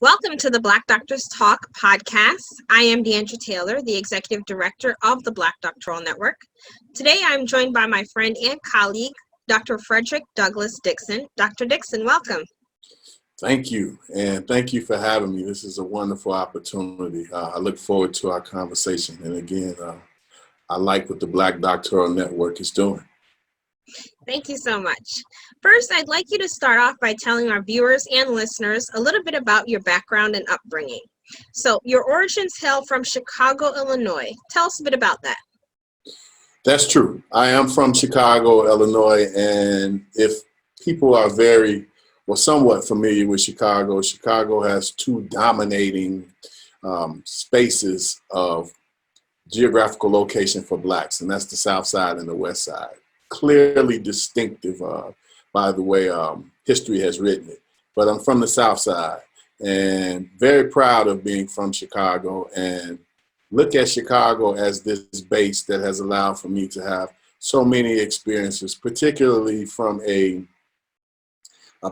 Welcome to the Black Doctors Talk podcast. I am Deandra Taylor, the Executive Director of the Black Doctoral Network. Today I'm joined by my friend and colleague, Dr. Frederick Douglass Dixon. Dr. Dixon, welcome. Thank you, and thank you for having me. This is a wonderful opportunity. I look forward to our conversation. And again, I like what the Black Doctoral Network is doing. Thank you so much. First, I'd like you to start off by telling our viewers and listeners a little bit about your background and upbringing. So, your origins hail from Chicago, Illinois. Tell us a bit about that. That's true. I am from Chicago, Illinois, and if people are somewhat familiar with Chicago, Chicago has two dominating spaces of geographical location for Blacks, and that's the South Side and the West Side. Clearly distinctive by the way history has written it. But I'm from the South Side and very proud of being from Chicago, and look at Chicago as this base that has allowed for me to have so many experiences, particularly from a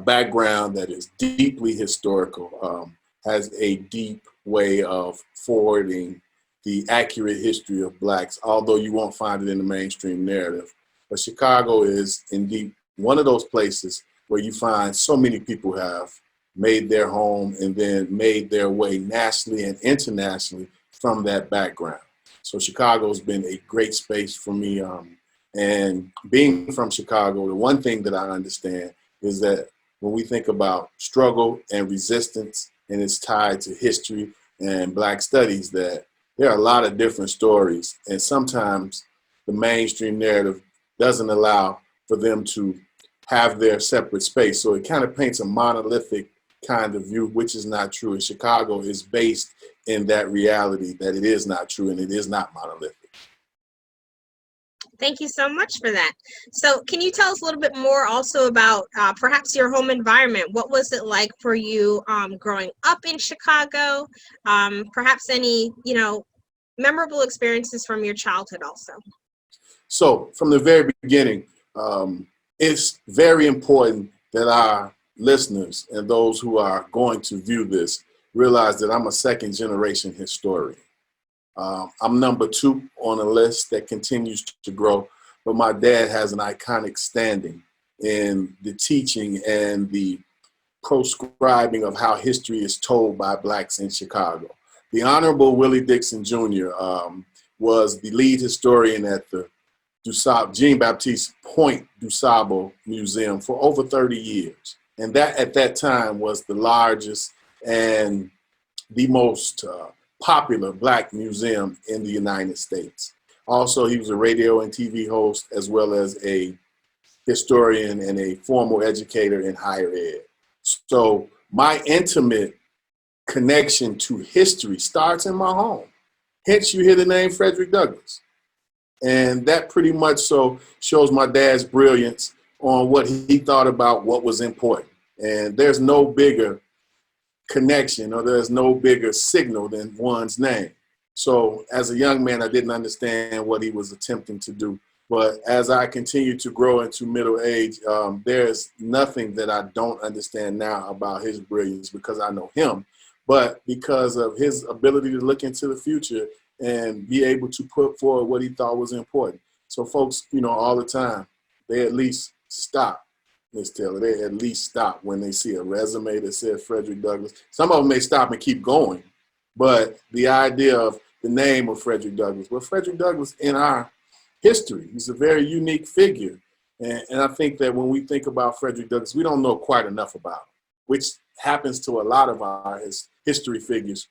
background that is deeply historical, has a deep way of forwarding the accurate history of Blacks, although you won't find it in the mainstream narrative. But Chicago is indeed one of those places where you find so many people have made their home and then made their way nationally and internationally from that background. So Chicago's been a great space for me. And being from Chicago, the one thing that I understand is that when we think about struggle and resistance, and it's tied to history and Black studies, that there are a lot of different stories. And sometimes the mainstream narrative doesn't allow for them to have their separate space. So it kind of paints a monolithic kind of view, which is not true. And Chicago is based in that reality that it is not true and it is not monolithic. Thank you so much for that. So can you tell us a little bit more also about perhaps your home environment? What was it like for you growing up in Chicago? Perhaps any, memorable experiences from your childhood also. So from the very beginning, it's very important that our listeners and those who are going to view this realize that I'm a second generation historian. I'm number 2 on a list that continues to grow, but my dad has an iconic standing in the teaching and the proscribing of how history is told by Blacks in Chicago. The Honorable Willie Dixon Jr. Was the lead historian at the Jean-Baptiste Point du Sable Museum for over 30 years. And that at that time was the largest and the most popular Black museum in the United States. Also, he was a radio and TV host, as well as a historian and a formal educator in higher ed. So my intimate connection to history starts in my home. Hence, you hear the name Frederick Douglass. And that pretty much so shows my dad's brilliance on what he thought about what was important. And there's no bigger connection or there's no bigger signal than one's name. So as a young man, I didn't understand what he was attempting to do. But as I continue to grow into middle age, there's nothing that I don't understand now about his brilliance because I know him, but because of his ability to look into the future and be able to put forward what he thought was important. So folks, all the time, they at least stop, Ms. Taylor, they at least stop when they see a resume that says Frederick Douglass. Some of them may stop and keep going, but the idea of the name of Frederick Douglass, well, Frederick Douglass in our history, he's a very unique figure. And I think that when we think about Frederick Douglass, we don't know quite enough about him, which happens to a lot of our history figures.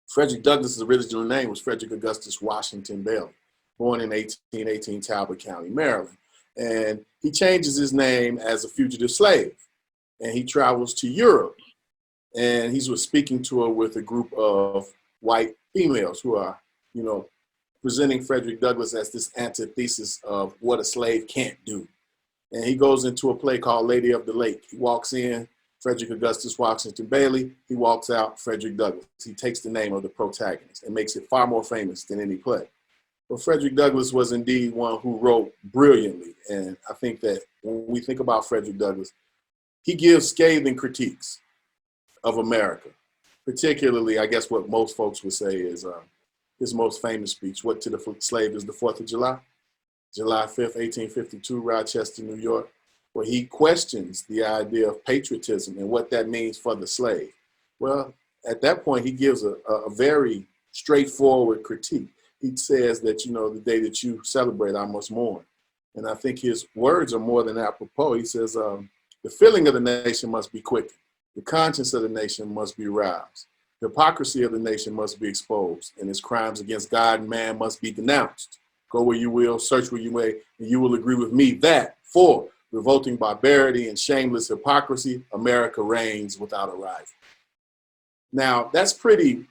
Frederick Douglass's original name was Frederick Augustus Washington Bailey, born in 1818, Talbot County, Maryland. And he changes his name as a fugitive slave. And he travels to Europe. And he's speaking tour with a group of white females who are, presenting Frederick Douglass as this antithesis of what a slave can't do. And he goes into a play called Lady of the Lake. He walks in, Frederick Augustus Washington Bailey. He walks out, Frederick Douglass. He takes the name of the protagonist and makes it far more famous than any play. But Frederick Douglass was indeed one who wrote brilliantly. And I think that when we think about Frederick Douglass, he gives scathing critiques of America. particularly, I guess what most folks would say is his most famous speech, What to the Slave is the 4th of July, July 5th, 1852, Rochester, New York, where he questions the idea of patriotism and what that means for the slave. Well, at that point, he gives a very straightforward critique. He says that, you know, the day that you celebrate, I must mourn. And I think his words are more than apropos. He says, the feeling of the nation must be quickened. The conscience of the nation must be roused. The hypocrisy of the nation must be exposed, and its crimes against God and man must be denounced. Go where you will, search where you may, and you will agree with me that for revolting barbarity and shameless hypocrisy, America reigns without a rival. Now, that's pretty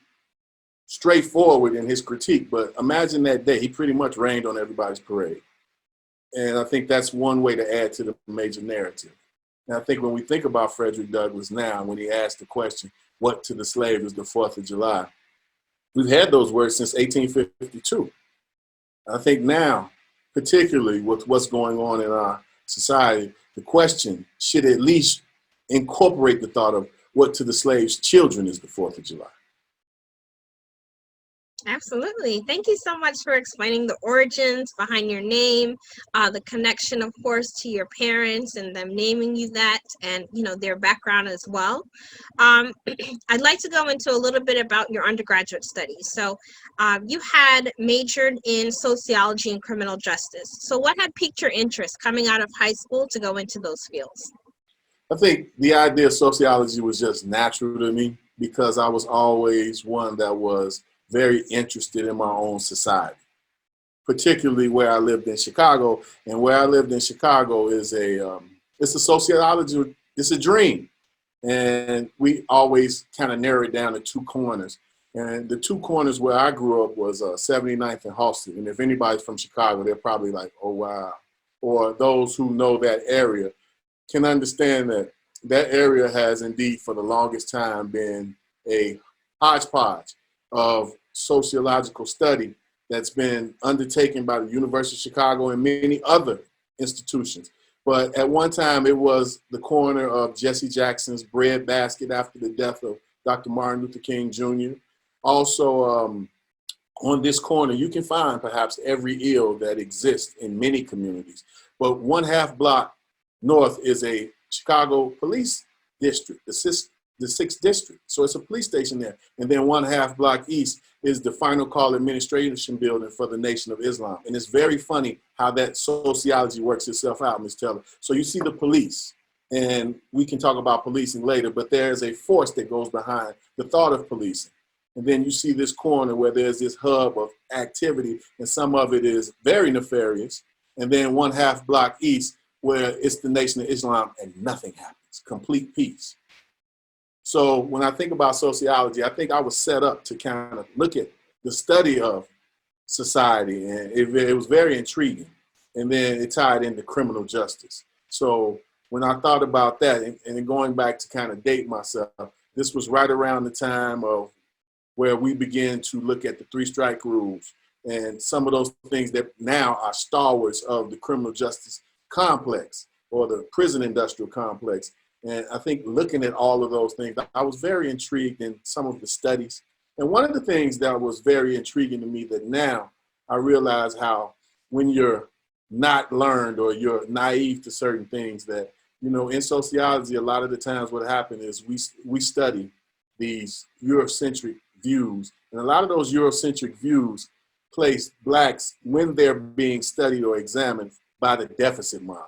straightforward in his critique, but imagine that day. He pretty much rained on everybody's parade. And I think that's one way to add to the major narrative. And I think when we think about Frederick Douglass now, when he asked the question, what to the slave is the 4th of July, we've had those words since 1852. I think now, particularly with what's going on in our society, the question should at least incorporate the thought of what to the slave's children is the 4th of July. Absolutely. Thank you so much for explaining the origins behind your name, the connection, of course, to your parents and them naming you that, and, you know, their background as well. I'd like to go into a little bit about your undergraduate studies. So you had majored in sociology and criminal justice. So what had piqued your interest coming out of high school to go into those fields? I think the idea of sociology was just natural to me because I was always one that was very interested in my own society, particularly where I lived in Chicago. And where I lived in Chicago is it's a sociology, it's a dream. And we always kind of narrow it down to two corners. And the two corners where I grew up was 79th and Halsted. And if anybody's from Chicago, they're probably like, oh, wow. Or those who know that area can understand that that area has indeed for the longest time been a hodgepodge of sociological study that's been undertaken by the University of Chicago and many other institutions. But at one time, it was the corner of Jesse Jackson's breadbasket after the death of Dr. Martin Luther King Jr. Also, on this corner, you can find perhaps every ill that exists in many communities. But 1/2 block north is a Chicago police district, the 6th district. So it's a police station there. And then 1/2 block east is the final call administration building for the Nation of Islam. And it's very funny how that sociology works itself out, Ms. Taylor. So you see the police, and we can talk about policing later, but there's a force that goes behind the thought of policing. And then you see this corner where there's this hub of activity, and some of it is very nefarious. And then 1/2 block east, where it's the Nation of Islam and nothing happens, complete peace. So when I think about sociology, I think I was set up to kind of look at the study of society, and it was very intriguing. And then it tied into criminal justice. So when I thought about that, and going back to kind of date myself, this was right around the time of where we began to look at the 3-strike rules and some of those things that now are stalwarts of the criminal justice complex or the prison industrial complex. And I think looking at all of those things, I was very intrigued in some of the studies. And one of the things that was very intriguing to me that now I realize how when you're not learned or you're naive to certain things that, you know, in sociology, a lot of the times what happens is we study these Eurocentric views. And a lot of those Eurocentric views place blacks when they're being studied or examined by the deficit model.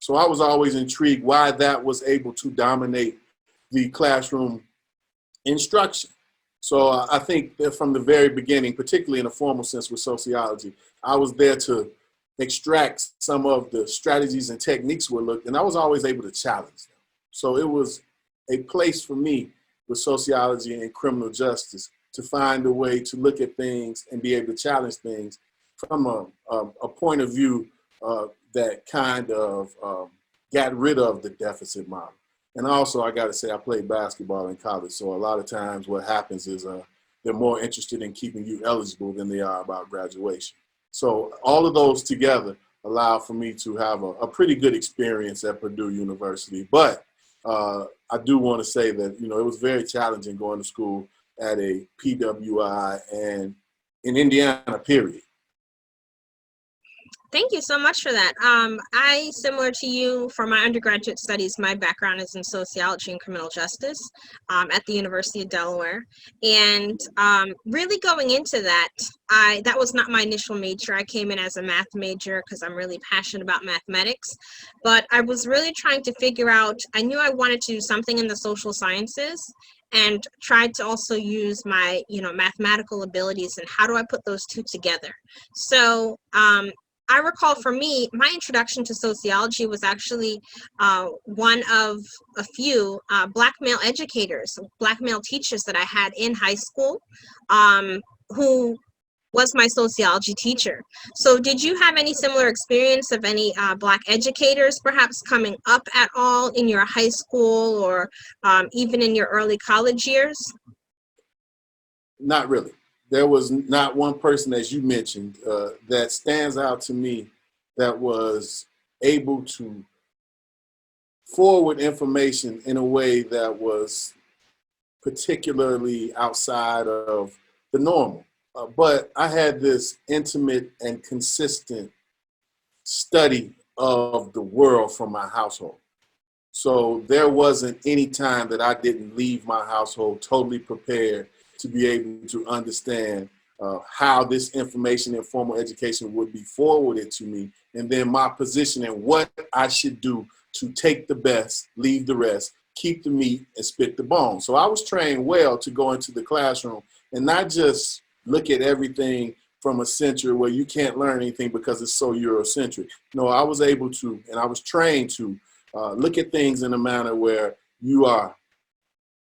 So I was always intrigued why that was able to dominate the classroom instruction. So I think that from the very beginning, particularly in a formal sense with sociology, I was there to extract some of the strategies and techniques we looked, and I was always able to challenge them. So it was a place for me with sociology and criminal justice to find a way to look at things and be able to challenge things from a point of view that kind of got rid of the deficit model. And also, I got to say, I played basketball in college. So a lot of times what happens is they're more interested in keeping you eligible than they are about graduation. So all of those together allow for me to have a pretty good experience at Purdue University. But I do want to say that, you know, it was very challenging going to school at a PWI and in Indiana, period. Thank you so much for that. Similar to you, for my undergraduate studies, my background is in sociology and criminal justice at the University of Delaware. And really going into that, that was not my initial major. I came in as a math major because I'm really passionate about mathematics. But I was really trying to figure out, I knew I wanted to do something in the social sciences, and tried to also use my, mathematical abilities and how do I put those two together. So I recall for me, my introduction to sociology was actually one of a few Black male educators, Black male teachers that I had in high school, who was my sociology teacher. So did you have any similar experience of any Black educators perhaps coming up at all in your high school or even in your early college years? Not really. There was not one person, as you mentioned, that stands out to me that was able to forward information in a way that was particularly outside of the normal. But I had this intimate and consistent study of the world from my household. So there wasn't any time that I didn't leave my household totally prepared to be able to understand how this information in formal education would be forwarded to me, and then my position and what I should do to take the best, leave the rest, keep the meat, and spit the bone. So I was trained well to go into the classroom and not just look at everything from a century where you can't learn anything because it's so Eurocentric. No, I was able to, and I was trained to look at things in a manner where you are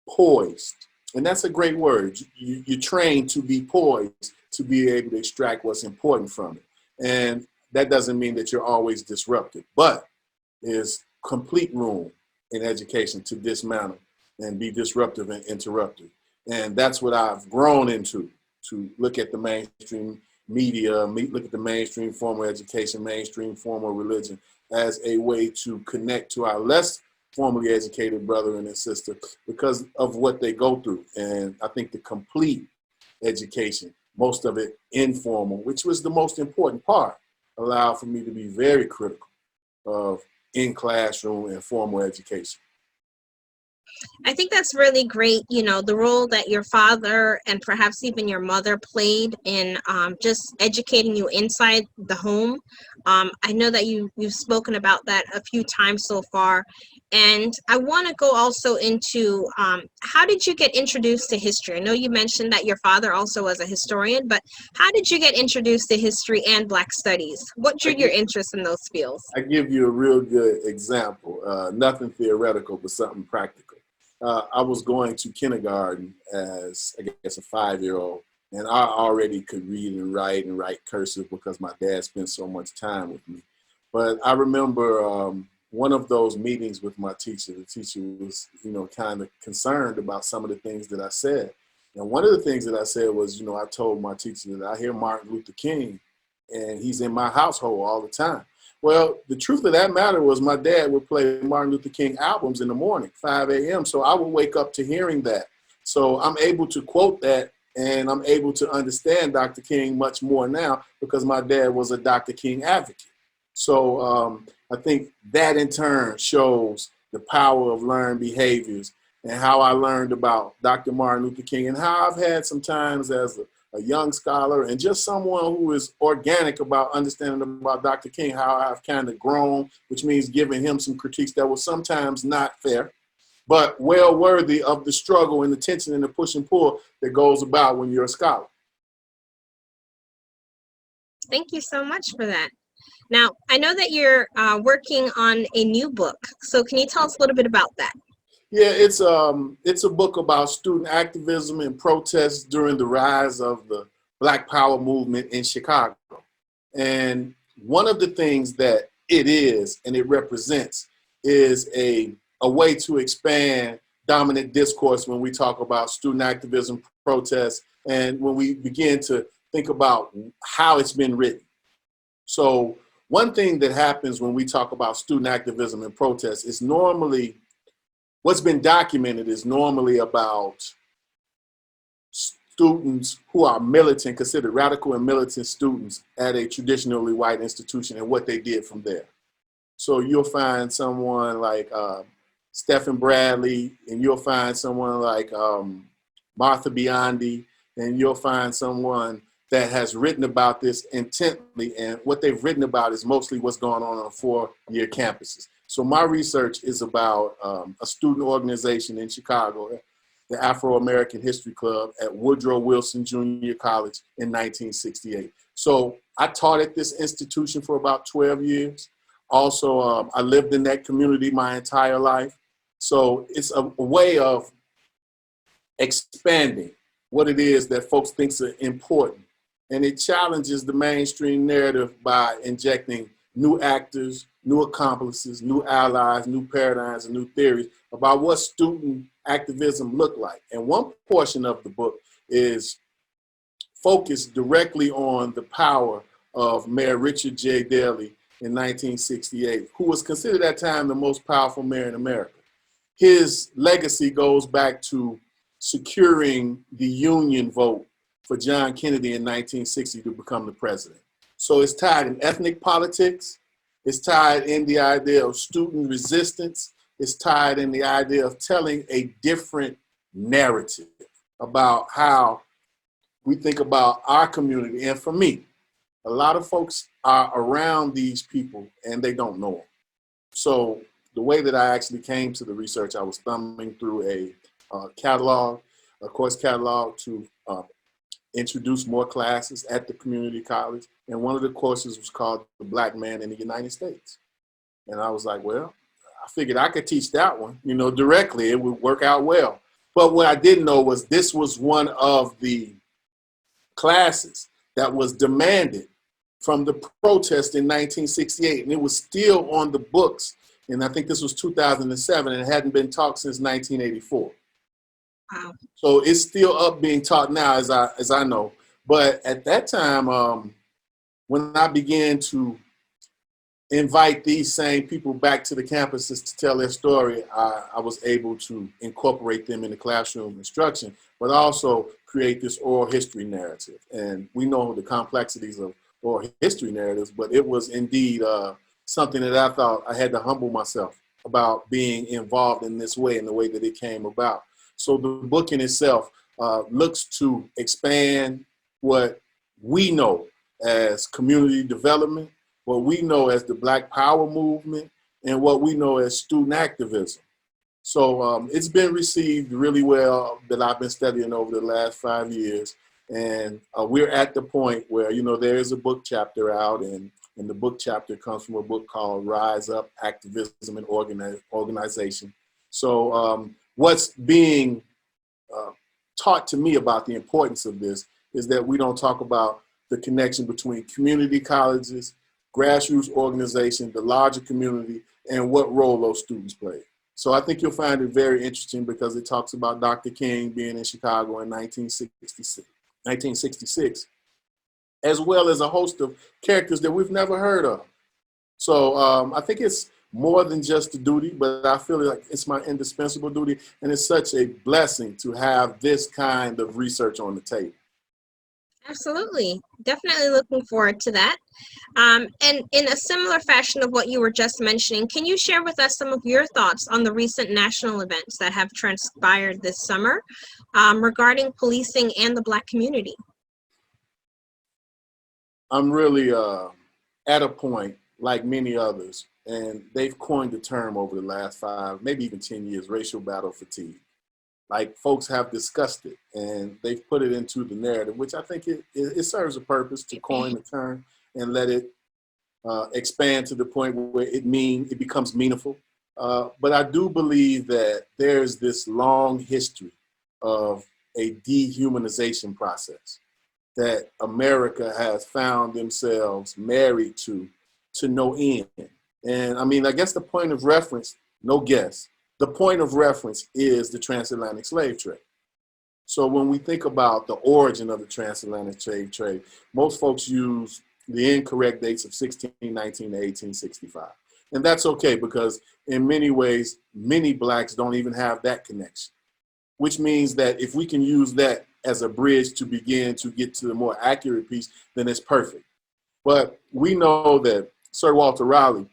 poised. And that's a great word. You're trained to be poised, to be able to extract what's important from it. And that doesn't mean that you're always disrupted, but there's complete room in education to dismantle and be disruptive and interruptive. And that's what I've grown into, to look at the mainstream media, look at the mainstream formal education, mainstream formal religion as a way to connect to our less formally educated brother and sister because of what they go through. And I think the complete education, most of it informal, which was the most important part, allowed for me to be very critical of in classroom and formal education. I think that's really great, the role that your father and perhaps even your mother played in just educating you inside the home. I know that you've spoken about that a few times so far. And I want to go also into how did you get introduced to history? I know you mentioned that your father also was a historian, but how did you get introduced to history and Black studies? What drew your interest in those fields? I give you a real good example, nothing theoretical, but something practical. I was going to kindergarten as, I guess, a 5-year-old, and I already could read and write cursive because my dad spent so much time with me. But I remember one of those meetings with my teacher. The teacher was, kind of concerned about some of the things that I said. And one of the things that I said was, I told my teacher that I hear Martin Luther King, and he's in my household all the time. Well, the truth of that matter was my dad would play Martin Luther King albums in the morning, 5 a.m. So I would wake up to hearing that. So I'm able to quote that, and I'm able to understand Dr. King much more now because my dad was a Dr. King advocate. So I think that in turn shows the power of learned behaviors and how I learned about Dr. Martin Luther King and how I've had some times as a young scholar and just someone who is organic about understanding about Dr. King, how I've kind of grown, which means giving him some critiques that were sometimes not fair, but well worthy of the struggle and the tension and the push and pull that goes about when you're a scholar. Thank you so much for that. Now, I know that you're working on a new book. So can you tell us a little bit about that? Yeah, it's a book about student activism and protests during the rise of the Black Power movement in Chicago. And one of the things that it is and it represents is a way to expand dominant discourse when we talk about student activism, protests, and when we begin to think about how it's been written. So one thing that happens when we talk about student activism and protests is normally what's been documented is normally about students who are militant, considered radical and militant students at a traditionally white institution and what they did from there. So you'll find someone like Stephen Bradley, and you'll find someone like Martha Biondi, and you'll find someone that has written about this intently, and what they've written about is mostly what's going on 4-year campuses. So my research is about a student organization in Chicago, the Afro-American History Club at Woodrow Wilson Junior College in 1968. So I taught at this institution for about 12 years. Also, I lived in that community my entire life. So it's a way of expanding what it is that folks think is important. And it challenges the mainstream narrative by injecting new actors, new accomplices, new allies, new paradigms, and new theories about what student activism looked like. And one portion of the book is focused directly on the power of Mayor Richard J. Daley in 1968, who was considered at that time the most powerful mayor in America. His legacy goes back to securing the Union vote for John Kennedy in 1960 to become the president. So it's tied in ethnic politics, it's tied in the idea of student resistance, it's tied in the idea of telling a different narrative about how we think about our community. And for me, a lot of folks are around these people and they don't know them. So the way that I actually came to the research, I was thumbing through a catalog, a course catalog to introduce more classes at the community college. And one of the courses was called The Black Man in the United States. And I was like, well, I figured I could teach that one, you know, directly. It would work out well. But what I didn't know was this was one of the classes that was demanded from the protest in 1968. And it was still on the books. And I think this was 2007 and it hadn't been taught since 1984. Wow. So it's still up being taught now, as I know. But at that time, when I began to invite these same people back to the campuses to tell their story, I was able to incorporate them in the classroom instruction, but also create this oral history narrative. And we know the complexities of oral history narratives, but it was indeed something that I thought I had to humble myself about being involved in this way, in the way that it came about. So the book in itself looks to expand what we know as community development, what we know as the Black Power movement, and what we know as student activism. So it's been received really well that I've been studying over the last 5 years. And we're at the point where, you know, there is a book chapter out, and the book chapter comes from a book called Rise Up, Activism and Organization. So what's being taught to me about the importance of this is that we don't talk about the connection between community colleges, grassroots organization, the larger community, and what role those students play. So I think you'll find it very interesting because it talks about Dr. King being in Chicago in 1966, as well as a host of characters that we've never heard of. So I think it's more than just a duty, but I feel like it's my indispensable duty, and it's such a blessing to have this kind of research on the table. Absolutely. Definitely looking forward to that. And in a similar fashion of what you were just mentioning, can you share with us some of your thoughts on the recent national events that have transpired this summer regarding policing and the Black community? I'm really at a point, like many others, and they've coined the term over the last 5, maybe even 10 years, racial battle fatigue. Like, folks have discussed it and they've put it into the narrative, which I think it serves a purpose to coin the term and let it expand to the point where it becomes meaningful. But I do believe that there's this long history of a dehumanization process that America has found themselves married to no end. And I mean, I guess the point of reference, no guess, the point of reference is the transatlantic slave trade. So when we think about the origin of the transatlantic slave trade, most folks use the incorrect dates of 1619 to 1865. And that's okay, because in many ways, many blacks don't even have that connection, which means that if we can use that as a bridge to begin to get to the more accurate piece, then it's perfect. But we know that Sir Walter Raleigh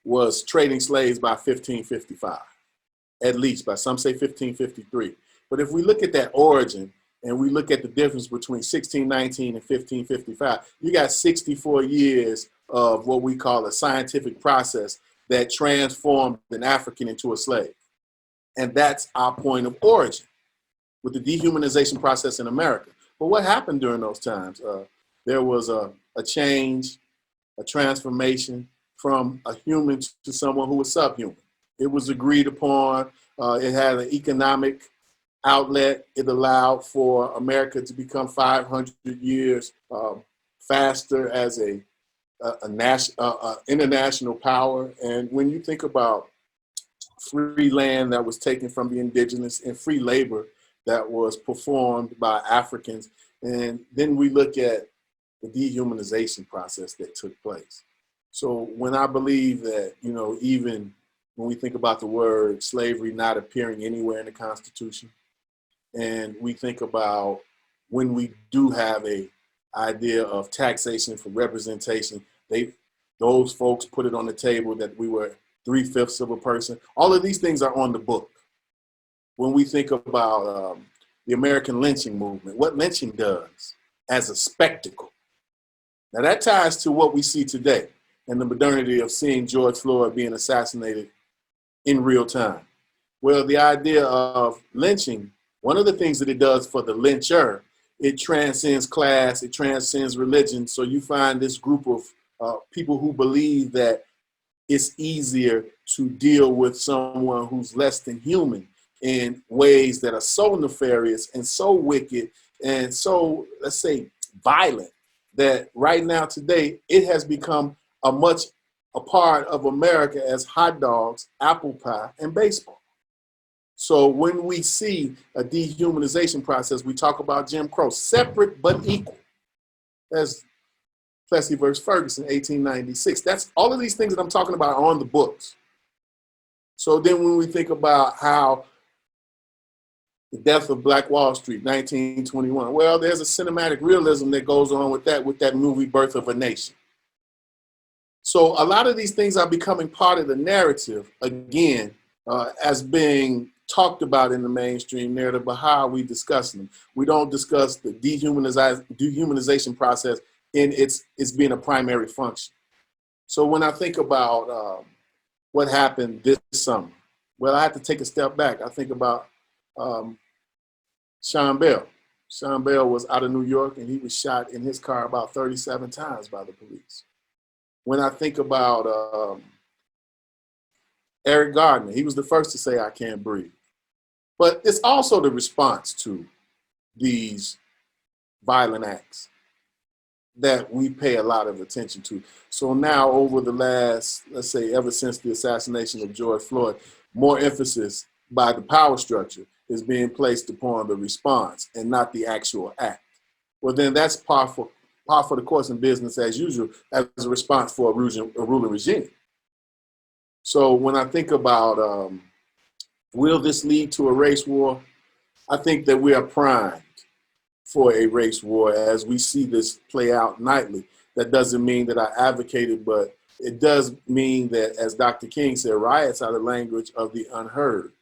was trading slaves by 1555, at least, by some say 1553. But if we look at that origin and we look at the difference between 1619 and 1555, you got 64 years of what we call a scientific process that transformed an African into a slave. And that's our point of origin with the dehumanization process in America. But what happened during those times? There was a change, a transformation from a human to someone who was subhuman. It was agreed upon. It had an economic outlet. It allowed for America to become 500 years faster as a international power. And when you think about free land that was taken from the indigenous and free labor that was performed by Africans, and then we look at the dehumanization process that took place. So when I believe that, you know, even when we think about the word slavery not appearing anywhere in the Constitution, and we think about when we do have a idea of taxation for representation, those folks put it on the table that we were 3/5 of a person. All of these things are on the book. When we think about the American lynching movement, what lynching does as a spectacle. Now that ties to what we see today and the modernity of seeing George Floyd being assassinated in real time. Well, the idea of lynching, one of the things that it does for the lyncher, it transcends class, it transcends religion. So you find this group of people who believe that it's easier to deal with someone who's less than human in ways that are so nefarious and so wicked and so, let's say, violent, that right now today it has become a part of America as hot dogs, apple pie, and baseball. So when we see a dehumanization process, we talk about Jim Crow, separate but equal. As Plessy versus Ferguson, 1896. That's all of these things that I'm talking about are on the books. So then when we think about how the death of Black Wall Street, 1921, well, there's a cinematic realism that goes on with that movie, Birth of a Nation. So a lot of these things are becoming part of the narrative, again, as being talked about in the mainstream narrative, but how are we discussing them? We don't discuss the dehumanization process in its being a primary function. So when I think about what happened this summer, well, I have to take a step back. I think about Sean Bell. Sean Bell was out of New York and he was shot in his car about 37 times by the police. When I think about Eric Gardner, he was the first to say, "I can't breathe." But it's also the response to these violent acts that we pay a lot of attention to. So now over the last, let's say, ever since the assassination of George Floyd, more emphasis by the power structure is being placed upon the response and not the actual act. Well, then that's par for the course in business as usual, as a response for a ruling regime. So when I think about will this lead to a race war, I think that we are primed for a race war as we see this play out nightly. That doesn't mean that I advocate it, but it does mean that, as Dr. King said, riots are the language of the unheard.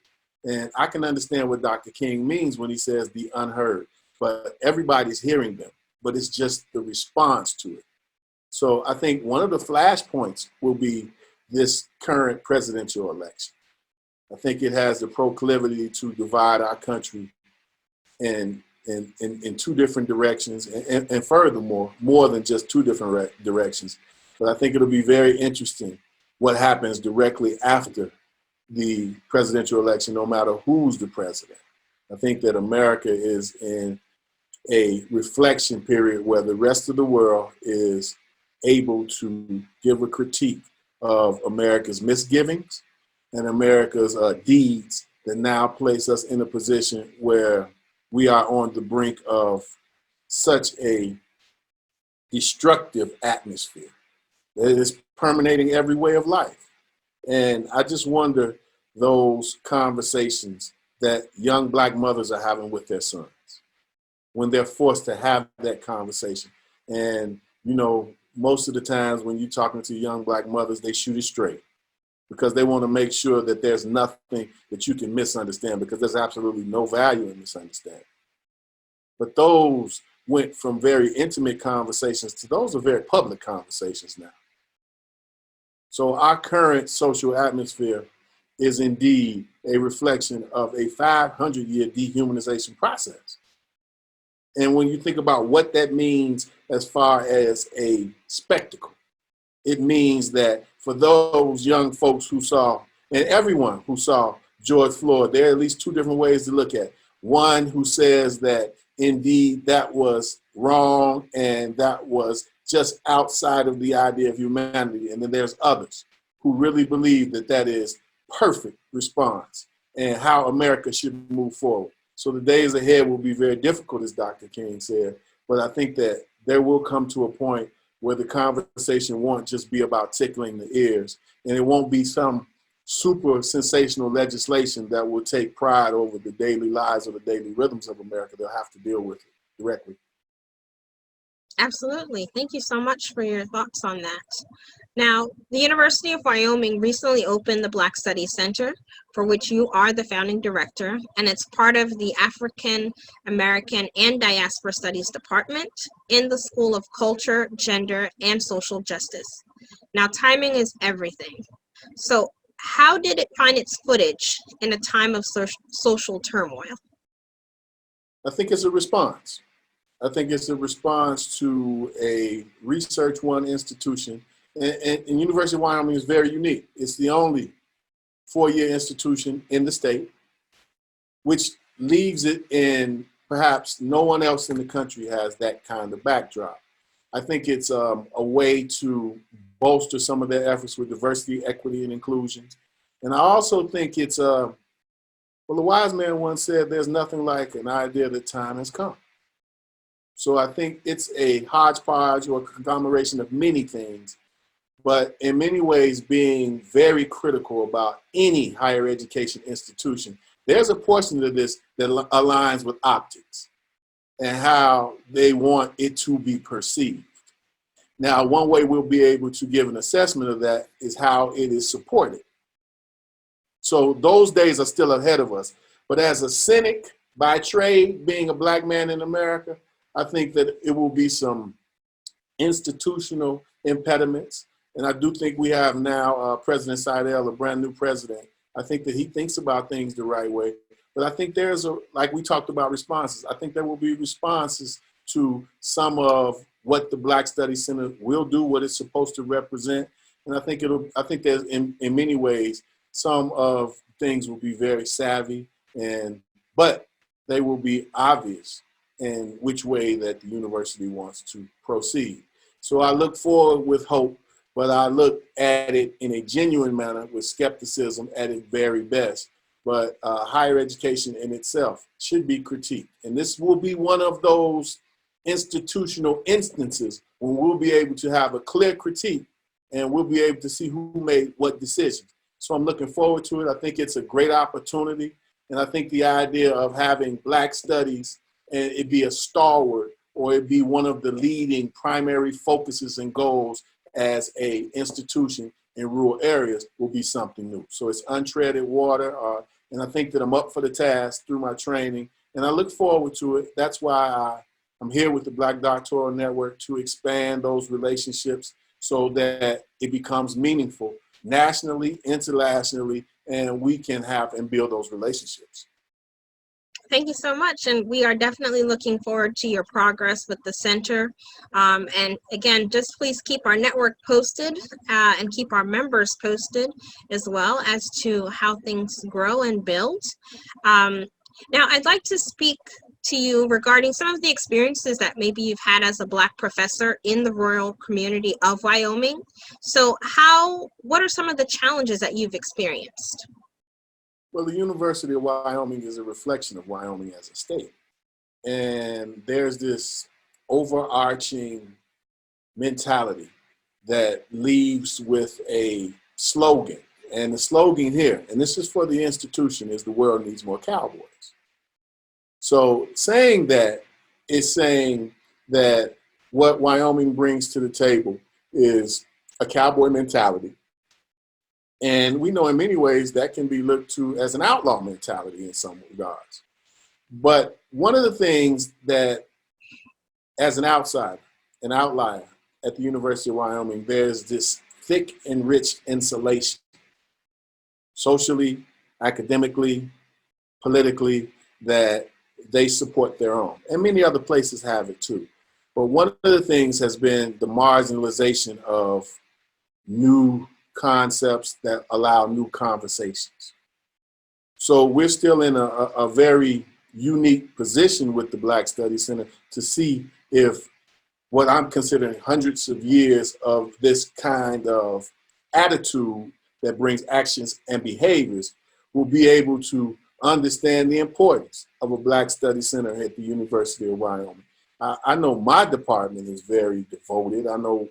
And I can understand what Dr. King means when he says the unheard, but everybody's hearing them, but it's just the response to it. So I think one of the flashpoints will be this current presidential election. I think it has the proclivity to divide our country in two different directions, and furthermore, more than just two different directions. But I think it'll be very interesting what happens directly after the presidential election, no matter who's the president. I think that America is in a reflection period where the rest of the world is able to give a critique of America's misgivings and America's deeds that now place us in a position where we are on the brink of such a destructive atmosphere. It is permeating every way of life. And I just wonder those conversations that young Black mothers are having with their sons when they're forced to have that conversation. And, you know, most of the times when you're talking to young Black mothers, they shoot it straight because they want to make sure that there's nothing that you can misunderstand, because there's absolutely no value in misunderstanding. But those went from very intimate conversations to those are very public conversations now. So our current social atmosphere is indeed a reflection of a 500-year dehumanization process. And when you think about what that means as far as a spectacle, it means that for those young folks who saw, and everyone who saw George Floyd, there are at least two different ways to look at it. One who says that indeed that was wrong and that was just outside of the idea of humanity. And then there's others who really believe that that is perfect response and how America should move forward. So the days ahead will be very difficult, as Dr. King said, but I think that there will come to a point where the conversation won't just be about tickling the ears, and it won't be some super sensational legislation that will take pride over the daily lives or the daily rhythms of America. They'll have to deal with it directly. Absolutely. Thank you so much for your thoughts on that. Now, the University of Wyoming recently opened the Black Studies Center, for which you are the founding director, and it's part of the African American and Diaspora Studies Department in the School of Culture, Gender, and Social Justice. Now, timing is everything. So, how did it find its footage in a time of social turmoil? I think it's a response. I think it's a response to a Research One institution. And University of Wyoming is very unique. It's the only four-year institution in the state, which leaves it in perhaps no one else in the country has that kind of backdrop. I think it's a way to bolster some of their efforts with diversity, equity, and inclusion. And I also think it's, well, the wise man once said, there's nothing like an idea that time has come. So I think it's a hodgepodge or a conglomeration of many things, but in many ways being very critical about any higher education institution. There's a portion of this that aligns with optics and how they want it to be perceived. Now, one way we'll be able to give an assessment of that is how it is supported. So those days are still ahead of us. But as a cynic by trade, being a Black man in America, I think that it will be some institutional impediments. And I do think we have now President Seidel, a brand new president. I think that he thinks about things the right way. But I think there's like we talked about responses, I think there will be responses to some of what the Black Studies Center will do, what it's supposed to represent. And I think there's in many ways, some of things will be very savvy, but they will be obvious in which way that the university wants to proceed. So I look forward with hope, but I look at it in a genuine manner with skepticism at its very best. But higher education in itself should be critiqued. And this will be one of those institutional instances when we'll be able to have a clear critique and we'll be able to see who made what decisions. So I'm looking forward to it. I think it's a great opportunity. And I think the idea of having Black studies and it be a stalwart or it be one of the leading primary focuses and goals as a institution in rural areas will be something new. So it's untreaded water, and I think that I'm up for the task through my training, and I look forward to it. That's why I'm here with the Black Doctoral Network to expand those relationships so that it becomes meaningful nationally, internationally, and we can have and build those relationships. Thank you so much. And we are definitely looking forward to your progress with the center. And again, just please keep our network posted and keep our members posted as well as to how things grow and build. Now, I'd like to speak to you regarding some of the experiences that maybe you've had as a Black professor in the rural community of Wyoming. So what are some of the challenges that you've experienced? Well, the University of Wyoming is a reflection of Wyoming as a state. And there's this overarching mentality that leaves with a slogan. And the slogan here, and this is for the institution, is the world needs more cowboys. So saying that is saying that what Wyoming brings to the table is a cowboy mentality. And we know in many ways that can be looked to as an outlaw mentality in some regards. But one of the things that, as an outsider, an outlier at the University of Wyoming, there's this thick and rich insulation, socially, academically, politically, that they support their own. And many other places have it too. But one of the things has been the marginalization of new concepts that allow new conversations. So we're still in a very unique position with the Black Studies Center to see if what I'm considering hundreds of years of this kind of attitude that brings actions and behaviors will be able to understand the importance of a Black Studies Center at the University of Wyoming. I know my department is very devoted. I know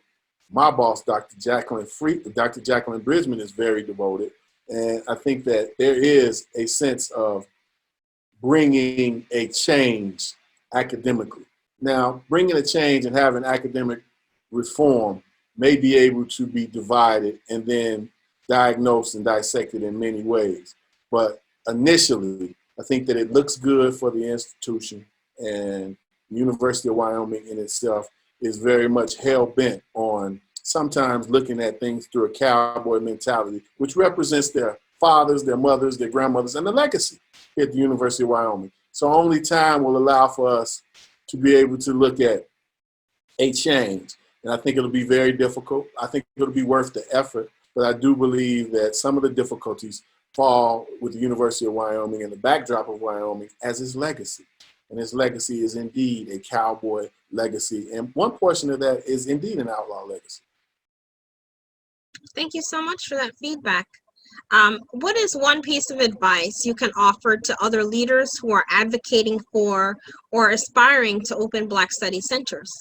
my boss, Dr. Jacqueline Bridgman, is very devoted. And I think that there is a sense of bringing a change academically. Now, bringing a change and having academic reform may be able to be divided and then diagnosed and dissected in many ways. But initially, I think that it looks good for the institution, and the University of Wyoming in itself is very much hell-bent on sometimes looking at things through a cowboy mentality, which represents their fathers, their mothers, their grandmothers, and the legacy here at the University of Wyoming. So only time will allow for us to be able to look at a change. And I think it'll be very difficult. I think it'll be worth the effort, but I do believe that some of the difficulties fall with the University of Wyoming and the backdrop of Wyoming as its legacy. And its legacy is indeed a cowboy legacy. And one portion of that is indeed an outlaw legacy. Thank you so much for that feedback. What is one piece of advice you can offer to other leaders who are advocating for or aspiring to open Black Study centers?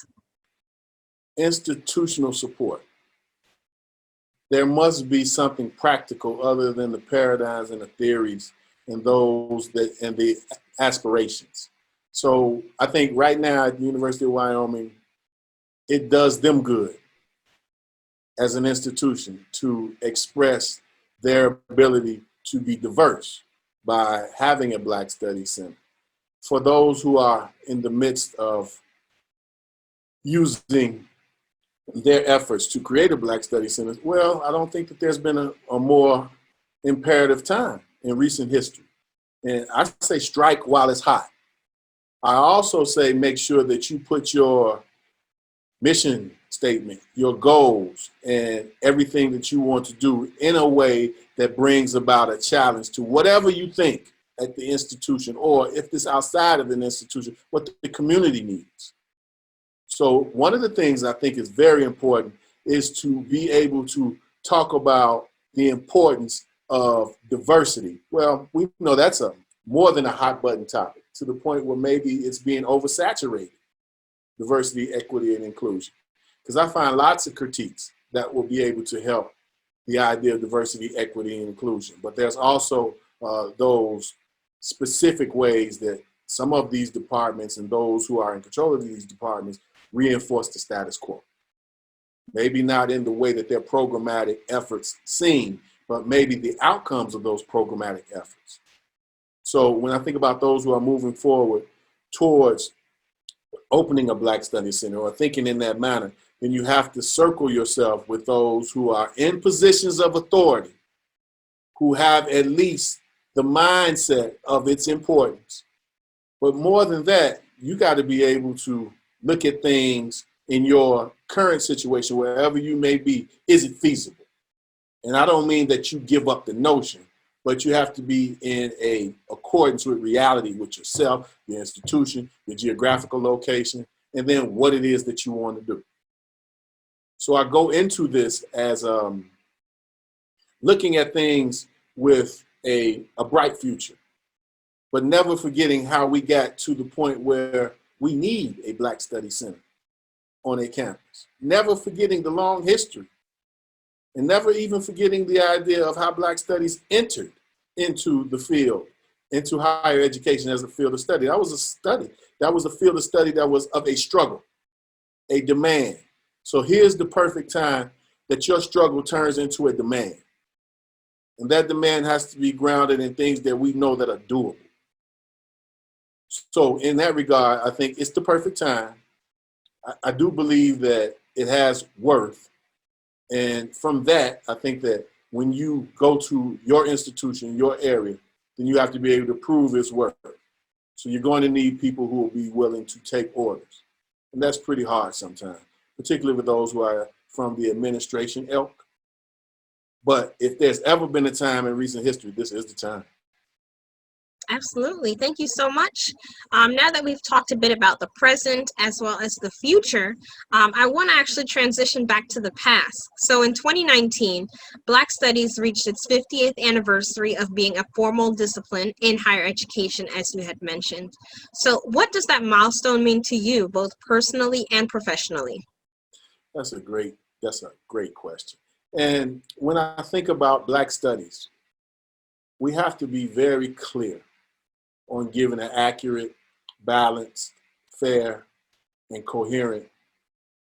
Institutional support. There must be something practical other than the paradigms and the theories and those that and the aspirations. So I think right now at the University of Wyoming, it does them good as an institution to express their ability to be diverse by having a Black Studies Center. For those who are in the midst of using their efforts to create a Black Studies Center, well, I don't think that there's been a more imperative time in recent history. And I say strike while it's hot. I also say make sure that you put your mission statement, your goals, and everything that you want to do in a way that brings about a challenge to whatever you think at the institution, or if it's outside of an institution, what the community needs. So one of the things I think is very important is to be able to talk about the importance of diversity. Well, we know that's more than a hot button topic, to the point where maybe it's being oversaturated, diversity, equity, and inclusion. Because I find lots of critiques that will be able to help the idea of diversity, equity, and inclusion. But there's also those specific ways that some of these departments and those who are in control of these departments reinforce the status quo. Maybe not in the way that their programmatic efforts seem, but maybe the outcomes of those programmatic efforts. So when I think about those who are moving forward towards opening a Black Studies Center or thinking in that manner, then you have to circle yourself with those who are in positions of authority, who have at least the mindset of its importance. But more than that, you got to be able to look at things in your current situation, wherever you may be. Is it feasible? And I don't mean that you give up the notion, but you have to be in accordance with reality, with yourself, the institution, the geographical location, and then what it is that you want to do. So I go into this as looking at things with a bright future, but never forgetting how we got to the point where we need a Black Studies Center. on a campus, never forgetting the long history, and never even forgetting the idea of how Black studies entered into the field, into higher education as a field of study. That was a study. That was a field of study that was of a struggle, a demand. So here's the perfect time that your struggle turns into a demand. And that demand has to be grounded in things that we know that are doable. So in that regard, I think it's the perfect time. I do believe that it has worth. And from that, I think that when you go to your institution, your area, then you have to be able to prove its worth. So you're going to need people who will be willing to take orders. And that's pretty hard sometimes, particularly with those who are from the administration ilk. But if there's ever been a time in recent history, this is the time. Absolutely. Thank you so much. Now that we've talked a bit about the present as well as the future, I want to actually transition back to the past. So in 2019, Black Studies reached its 50th anniversary of being a formal discipline in higher education, as you had mentioned. So what does that milestone mean to you, both personally and professionally? That's a great question. And when I think about Black Studies, we have to be very clear on giving an accurate, balanced, fair, and coherent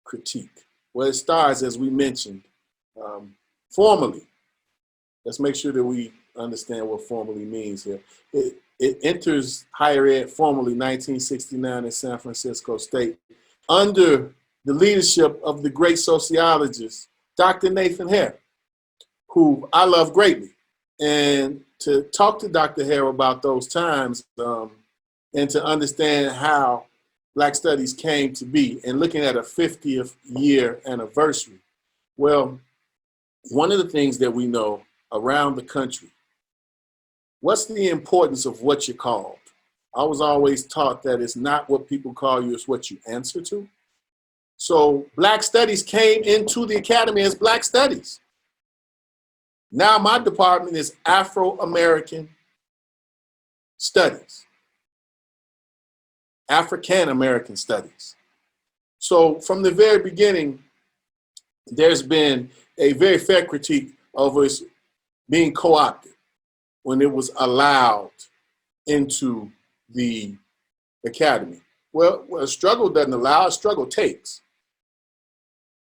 critique. Well, it starts, as we mentioned, formally. Let's make sure that we understand what formally means here. It enters higher ed formally 1969 in San Francisco State under the leadership of the great sociologist, Dr. Nathan Hare, who I love greatly. And to talk to Dr. Hare about those times and to understand how Black Studies came to be and looking at a 50th year anniversary. Well, one of the things that we know around the country, what's the importance of what you're called? I was always taught that it's not what people call you, it's what you answer to. So Black Studies came into the academy as Black Studies. Now my department is Afro-American Studies, African-American Studies. So from the very beginning, there's been a very fair critique of us being co-opted when it was allowed into the academy. Well, a struggle doesn't allow, a struggle takes.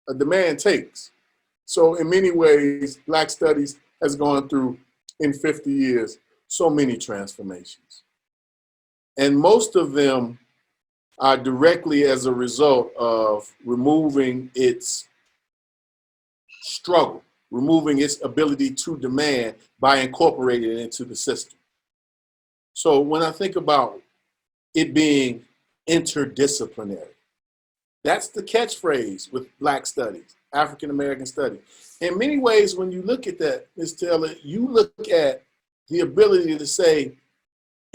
A demand takes. So in many ways, Black Studies has gone through, in 50 years, so many transformations. And most of them are directly as a result of removing its struggle, removing its ability to demand by incorporating it into the system. So when I think about it being interdisciplinary, that's the catchphrase with Black Studies, African American Studies. In many ways, when you look at that, Ms. Taylor, you look at the ability to say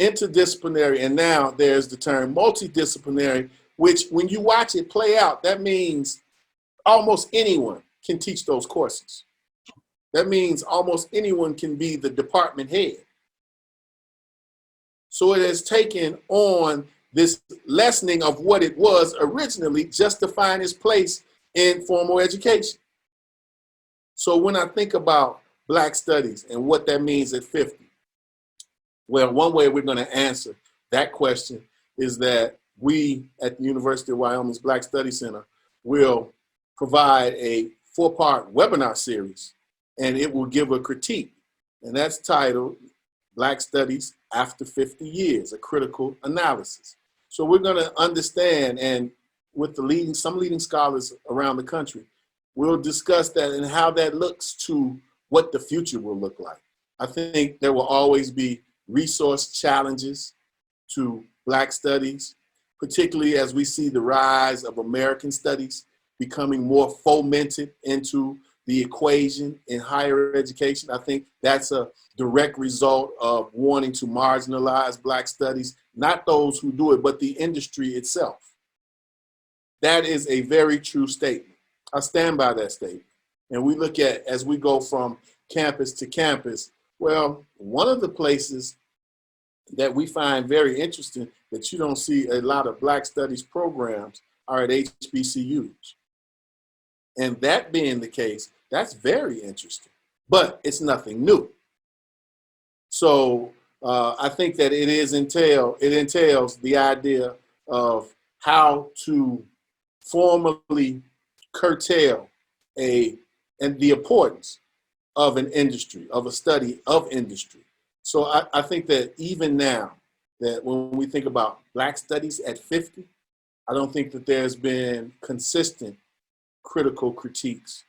interdisciplinary, and now there's the term multidisciplinary, which when you watch it play out, that means almost anyone can teach those courses. That means almost anyone can be the department head. So it has taken on this lessening of what it was originally just to find its place in formal education. So when I think about Black Studies and what that means at 50, well, one way we're going to answer that question is that we at the University of Wyoming's Black Study Center will provide a 4-part webinar series, and it will give a critique. And that's titled Black Studies After 50 Years, a Critical Analysis. So we're going to understand, and with the some leading scholars around the country, we'll discuss that and how that looks to what the future will look like. I think there will always be resource challenges to Black Studies, particularly as we see the rise of American Studies becoming more fomented into the equation in higher education. I think that's a direct result of wanting to marginalize Black Studies, not those who do it, but the industry itself. That is a very true statement. I stand by that statement. And we look at, as we go from campus to campus, well, one of the places that we find very interesting that you don't see a lot of Black Studies programs are at HBCUs. And that being the case, that's very interesting, but it's nothing new. So I think that it entails the idea of how to formally curtail and the importance of an industry, of a study of industry. So I think that even now, that when we think about Black studies at 50, I don't think that there's been consistent critical critiques,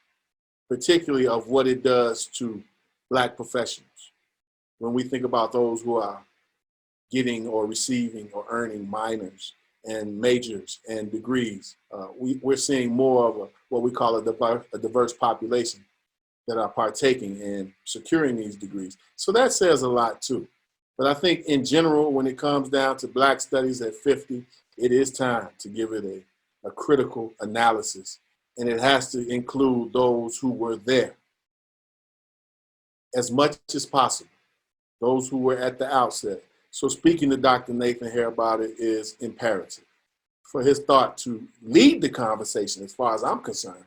particularly of what it does to Black professionals. When we think about those who are getting or receiving or earning minors and majors and degrees, we're seeing more of what we call a diverse population that are partaking in securing these degrees. So that says a lot too. But I think in general, when it comes down to Black studies at 50, it is time to give it a critical analysis. And it has to include those who were there as much as possible, those who were at the outset. So speaking to Dr. Nathan here about it is imperative. For his thought to lead the conversation, as far as I'm concerned,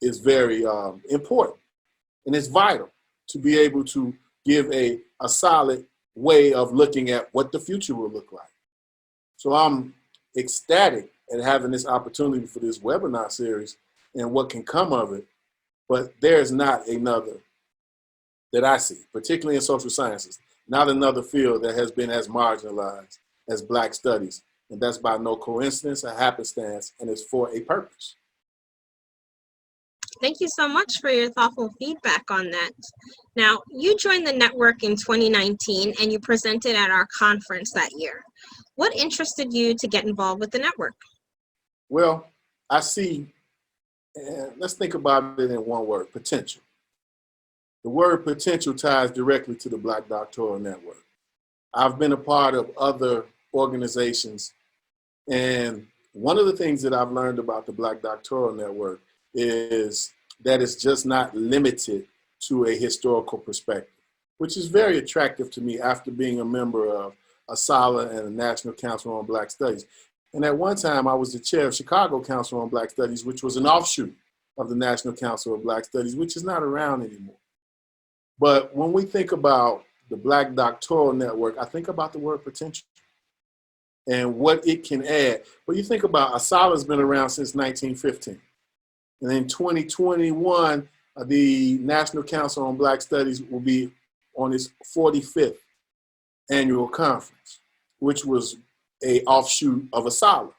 is very important. And it's vital to be able to give a solid way of looking at what the future will look like. So I'm ecstatic at having this opportunity for this webinar series and what can come of it, but there's not another that I see, particularly in social sciences, not another field that has been as marginalized as Black studies. And that's by no coincidence, a happenstance, and it's for a purpose. Thank you so much for your thoughtful feedback on that. Now, you joined the network in 2019 and you presented at our conference that year. What interested you to get involved with the network? Well, I see, let's think about it in one word, potential. The word potential ties directly to the Black Doctoral Network. I've been a part of other organizations, and one of the things that I've learned about the Black Doctoral Network is that it's just not limited to a historical perspective, which is very attractive to me after being a member of ASALA and the National Council on Black Studies. And at one time, I was the chair of Chicago Council on Black Studies, which was an offshoot of the National Council of Black Studies, which is not around anymore. But when we think about the Black Doctoral Network, I think about the word potential and what it can add. But you think about ASALA has been around since 1915. And in 2021, the National Council on Black Studies will be on its 45th annual conference, which was an offshoot of ASALA.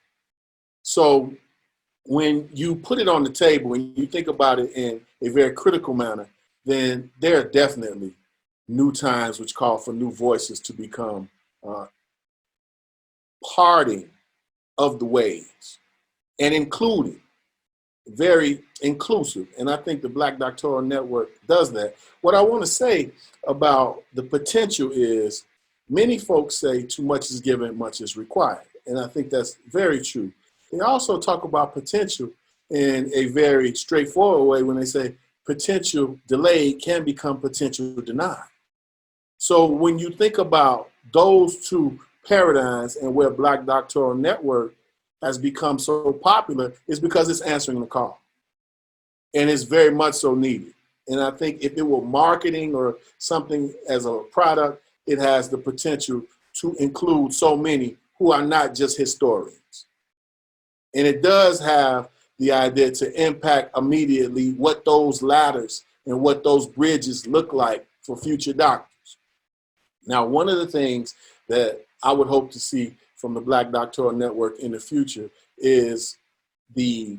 So when you put it on the table and you think about it in a very critical manner, then there are definitely new times which call for new voices to become parting of the waves and including, very inclusive. And I think the Black Doctoral Network does that. What I want to say about the potential is many folks say too much is given, much is required. And I think that's very true. They also talk about potential in a very straightforward way when they say potential delayed can become potential denied. So when you think about those two paradigms and where Black Doctoral Network has become so popular, is because it's answering the call. And it's very much so needed. And I think if it were marketing or something as a product, it has the potential to include so many who are not just historians. And it does have the idea to impact immediately what those ladders and what those bridges look like for future doctors. Now, one of the things that I would hope to see from the Black Doctoral Network in the future is the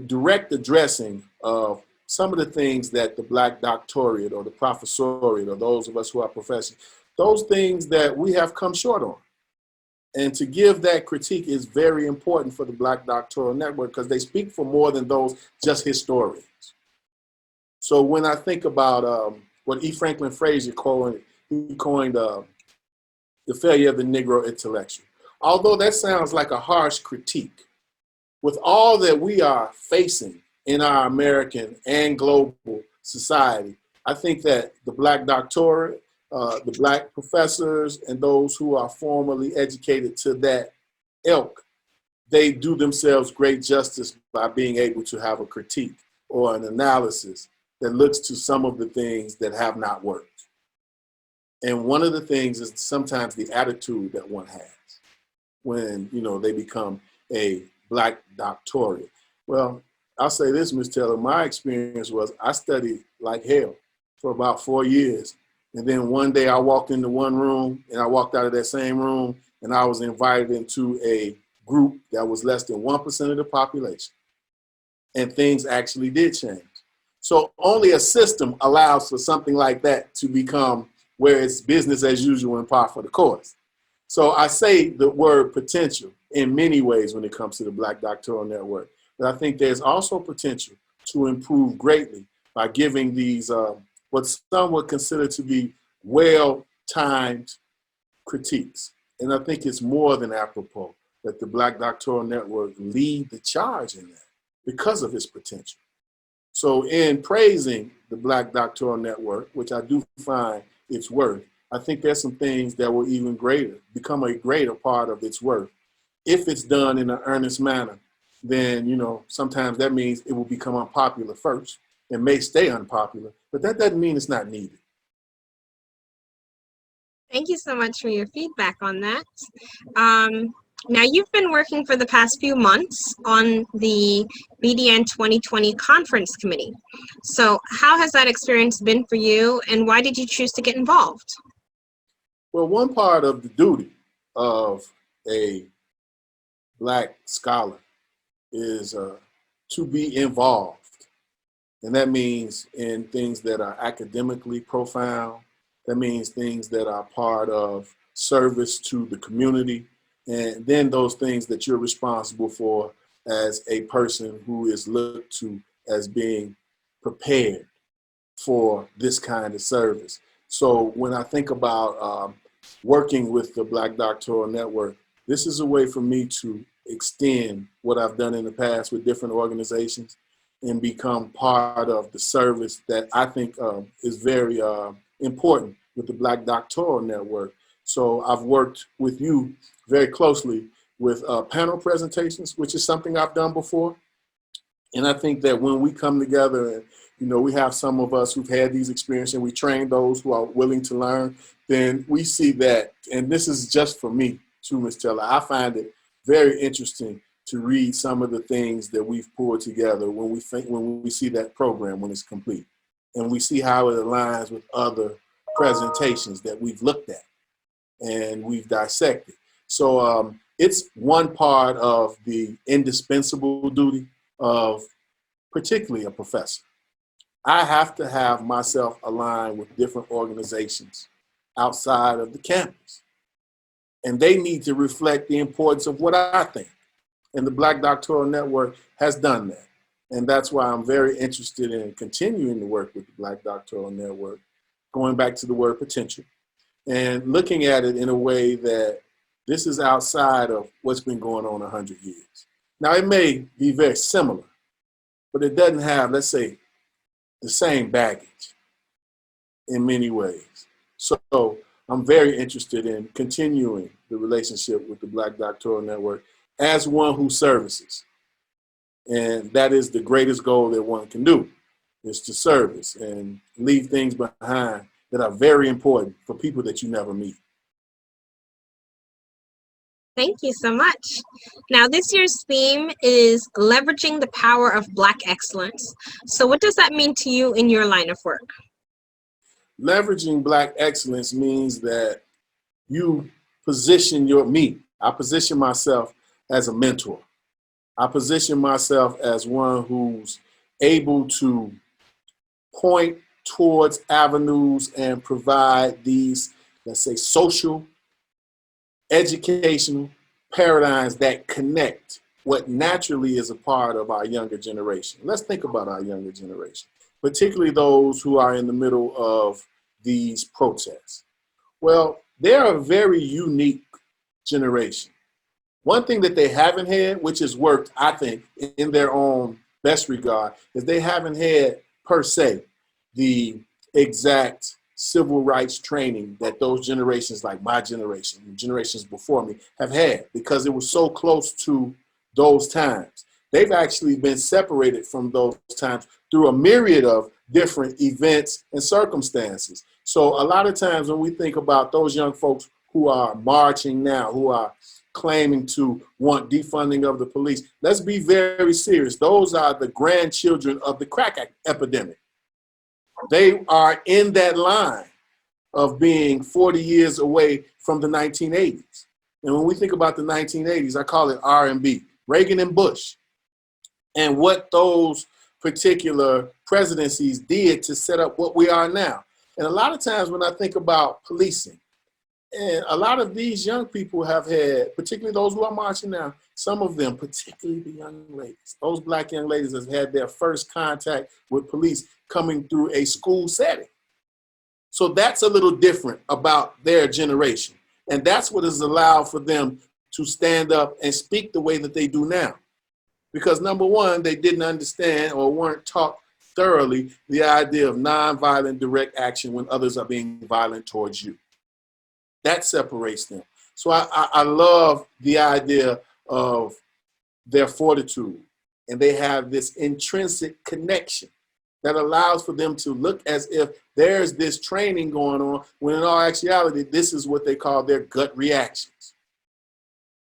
direct addressing of some of the things that the Black doctorate or the professoriate or those of us who are professors, those things that we have come short on. And to give that critique is very important for the Black Doctoral Network because they speak for more than those just historians. So when I think about what E. Franklin Frazier coined, he coined the failure of the Negro intellectual. Although that sounds like a harsh critique, with all that we are facing in our American and global society, I think that the Black doctorate, the Black professors, and those who are formally educated to that ilk they do themselves great justice by being able to have a critique or an analysis that looks to some of the things that have not worked. And one of the things is sometimes the attitude that one has when, you know, they become a Black doctorate. Well, I'll say this, Ms. Taylor, my experience was I studied like hell for about 4 years. And then one day I walked into one room and I walked out of that same room and I was invited into a group that was less than 1% of the population. And things actually did change. So only a system allows for something like that to become where it's business as usual and par for the course. So I say the word potential in many ways when it comes to the Black Doctoral Network. But I think there's also potential to improve greatly by giving these what some would consider to be well-timed critiques. And I think it's more than apropos that the Black Doctoral Network lead the charge in that because of its potential. So in praising the Black Doctoral Network, which I do find its worth, I think there's some things that will even greater, become a greater part of its worth. If it's done in an earnest manner, then, you know, sometimes that means it will become unpopular first and may stay unpopular, but that doesn't mean it's not needed. Thank you so much for your feedback on that. Now, you've been working for the past few months on the BDN 2020 conference committee. So how has that experience been for you, and why did you choose to get involved? Well, one part of the duty of a Black scholar is to be involved. And that means in things that are academically profound. That means things that are part of service to the community. And then those things that you're responsible for as a person who is looked to as being prepared for this kind of service. So when I think about working with the Black Doctoral Network, this is a way for me to extend what I've done in the past with different organizations and become part of the service that I think is very important with the Black Doctoral Network. So I've worked with you very closely with panel presentations, which is something I've done before. And I think that when we come together and, you know, we have some of us who've had these experiences and we train those who are willing to learn, then we see that, and this is just for me too, Ms. Taylor, I find it very interesting to read some of the things that we've pulled together when we see that program when it's complete. And we see how it aligns with other presentations that we've looked at and we've dissected. So it's one part of the indispensable duty of particularly a professor. I have to have myself aligned with different organizations outside of the campus. And they need to reflect the importance of what I think. And the Black Doctoral Network has done that. And that's why I'm very interested in continuing to work with the Black Doctoral Network, going back to the word potential, and looking at it in a way that this is outside of what's been going on 100 years. Now, it may be very similar, but it doesn't have, let's say, the same baggage in many ways. So I'm very interested in continuing the relationship with the Black Doctoral Network as one who services. And that is the greatest goal that one can do, is to service and leave things behind that are very important for people that you never meet. Thank you so much. Now, this year's theme is leveraging the power of Black excellence. So what does that mean to you in your line of work? Leveraging Black excellence means that you position I position myself as a mentor. I position myself as one who's able to point towards avenues and provide these, let's say, social, educational paradigms that connect what naturally is a part of our younger generation. Let's think about our younger generation, particularly those who are in the middle of these protests. Well, they're a very unique generation. One thing that they haven't had, which has worked, I think, in their own best regard, is they haven't had, per se, the exact civil rights training that those generations like my generation and generations before me have had, because it was so close to those times. They've actually been separated from those times through a myriad of different events and circumstances. So a lot of times when we think about those young folks who are marching now, who are claiming to want defunding of the police, let's be very serious. Those are the grandchildren of the crack epidemic. They are in that line of being 40 years away from the 1980s. And when we think about the 1980s, I call it R&B, Reagan and Bush, and what those particular presidencies did to set up what we are now. And a lot of times when I think about policing, and a lot of these young people have had, particularly those who are marching now, some of them, particularly the young ladies, those Black young ladies have had their first contact with police coming through a school setting. So that's a little different about their generation. And that's what has allowed for them to stand up and speak the way that they do now. Because number one, they didn't understand or weren't taught thoroughly the idea of nonviolent direct action when others are being violent towards you. That separates them. So I love the idea of their fortitude, and they have this intrinsic connection that allows for them to look as if there's this training going on, when in all actuality, this is what they call their gut reactions.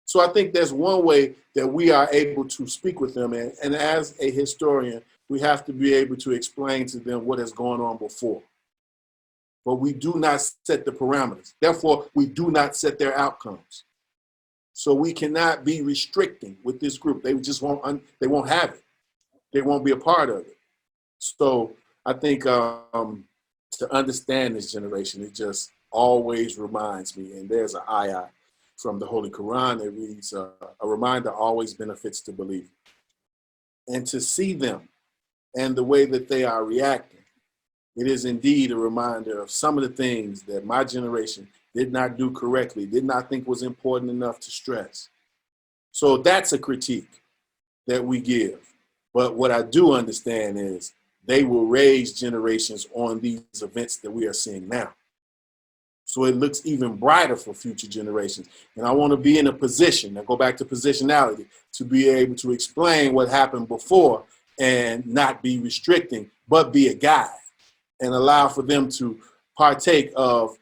So I think there's one way that we are able to speak with them, and as a historian, we have to be able to explain to them what has gone on before. But we do not set the parameters. Therefore, we do not set their outcomes. So we cannot be restricting with this group. They just won't, they won't have it. They won't be a part of it. So I think to understand this generation, it just always reminds me, and there's an ayah from the Holy Quran that reads, a reminder always benefits the believer. And to see them and the way that they are reacting, it is indeed a reminder of some of the things that my generation did not do correctly, did not think was important enough to stress. So that's a critique that we give. But what I do understand is they will raise generations on these events that we are seeing now. So it looks even brighter for future generations. And I want to be in a position, I go back to positionality, to be able to explain what happened before and not be restricting, but be a guide and allow for them to partake of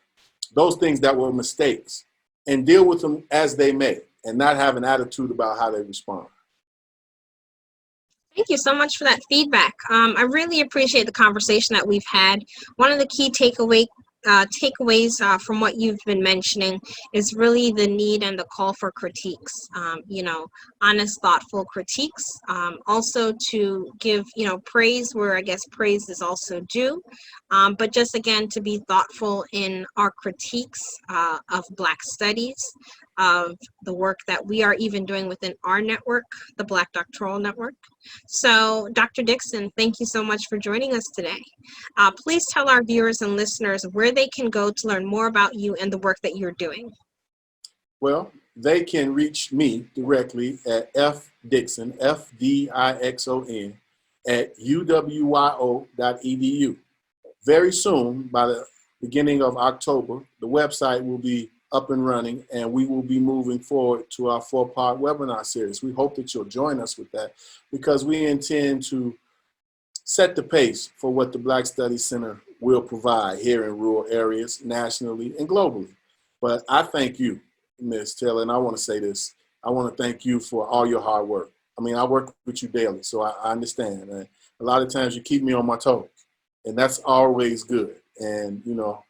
those things that were mistakes and deal with them as they may and not have an attitude about how they respond. Thank you so much for that feedback. I really appreciate the conversation that we've had. One of the key takeaways from what you've been mentioning is really the need and the call for critiques, honest, thoughtful critiques. Also to give, praise where I guess praise is also due. But just again, to be thoughtful in our critiques of Black studies, of the work that we are even doing within our network, the Black Doctoral Network. So Dr. Dixon, thank you so much for joining us today. Please tell our viewers and listeners where they can go to learn more about you and the work that you're doing. Well, they can reach me directly at fdixon, F-D-I-X-O-N, at uwyo.edu. Very soon, by the beginning of October, the website will be up and running, and we will be moving forward to our 4-part webinar series. We hope that you'll join us with that, because we intend to set the pace for what the Black Studies Center will provide here in rural areas, nationally and globally. But I thank you, Ms. Taylor, and I want to say this. I want to thank you for all your hard work. I mean, I work with you daily, so I understand. And a lot of times you keep me on my toes, and that's always good. And, the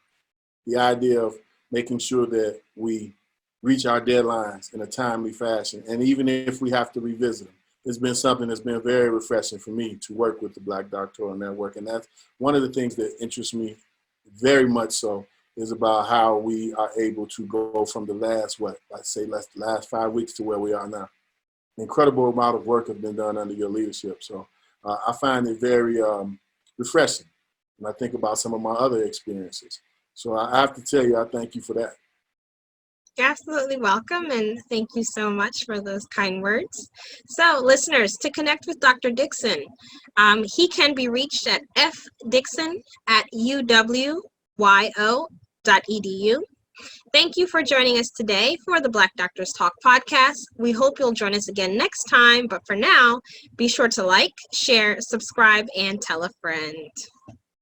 idea of making sure that we reach our deadlines in a timely fashion, and even if we have to revisit them, it's been something that's been very refreshing for me to work with the Black Doctoral Network. And that's one of the things that interests me very much so, is about how we are able to go from the last 5 weeks to where we are now. An incredible amount of work has been done under your leadership. So I find it very refreshing when I think about some of my other experiences. So I have to tell you, I thank you for that. You're absolutely welcome, and thank you so much for those kind words. So, listeners, to connect with Dr. Dixon, he can be reached at fdixon@uwyo.edu. Thank you for joining us today for the Black Doctors Talk podcast. We hope you'll join us again next time. But for now, be sure to like, share, subscribe, and tell a friend.